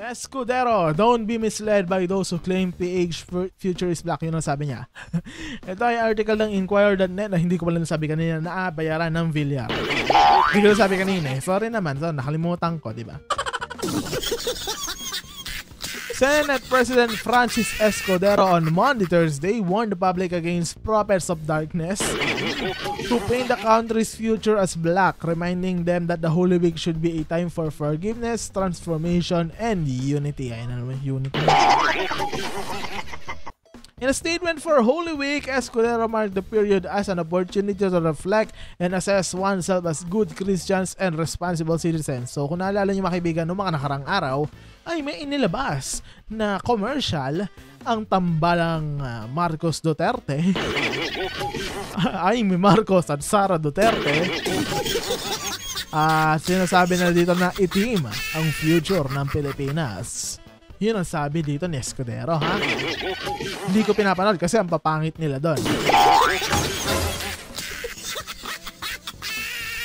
Escudero, don't be misled by those who claim PH future is black. Yun ang sabi niya. Ito ay article ng Inquirer.net na hindi ko pala nasabi kanina na bayaran ng Villar. Hindi ko nasabi kanina eh. Sorry naman. So, nakalimutan ko, diba? Senate President Francis Escudero on Monday, Thursday warned the public against prophets of darkness to paint the country's future as black, reminding them that the Holy Week should be a time for forgiveness, transformation, and unity. Ayun na naman, unity. In a statement for Holy Week, Escudero marked the period as an opportunity to reflect and assess oneself as good Christians and responsible citizens. So kung naalala niyo mga kaibigan, noong mga nakarang araw, ay may inilabas na commercial ang tambalang Marcos Duterte. Ay, may Marcos at Sara Duterte. Sinasabi na dito na itim ang future ng Pilipinas. Yun ang sabi dito ni Escudero, ha? Hindi ko pinapanood kasi ang papangit nila doon.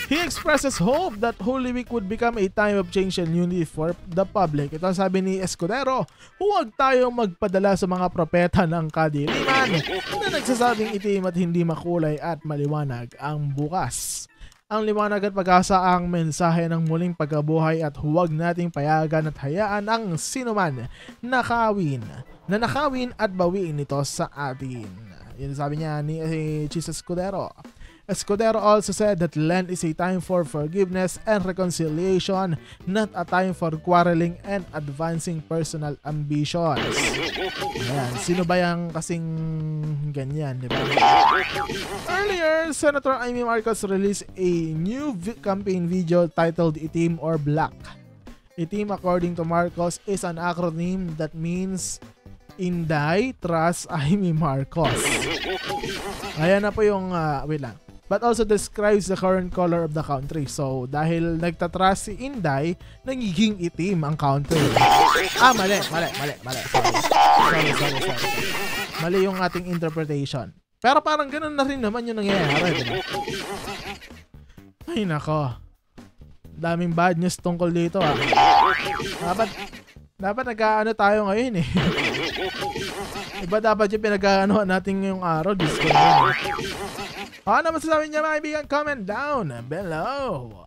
He expresses hope that Holy Week would become a time of change and unity for the public. Ito ang sabi ni Escudero, huwag tayong magpadala sa mga propeta ng kadiliman na nagsasabing itim at hindi makulay at maliwanag ang bukas. Ang liwanag at pag-asa ang mensahe ng muling pagkabuhay at huwag nating payagan at hayaan ang sinuman na nakawin at bawiin ito sa atin. Yun sabi niya ni Chis Escudero. Escudero also said that Lent is a time for forgiveness and reconciliation, not a time for quarreling and advancing personal ambitions. Ayan, sino ba yung kasing ganyan, di ba? Earlier, Senator Amy Marcos released a new campaign video titled Itim or Black. Itim, according to Marcos, is an acronym that means Inday, Trust, Amy Marcos. Ayan na po yung, wait lang. But also describes the current color of the country. So, dahil nagtatrust si Inday, nagiging itim ang country. Mali. Sorry. Mali yung ating interpretation. Pero parang ganun na rin naman yung nangyayari, diba? Ay, nako. Daming bad news tungkol dito, Dapat nag-aano tayo ngayon, eh. Iba dapat yung pinag-aanoan natin ngayong araw. Ano masasabi niya mga kaibigan? Comment down below.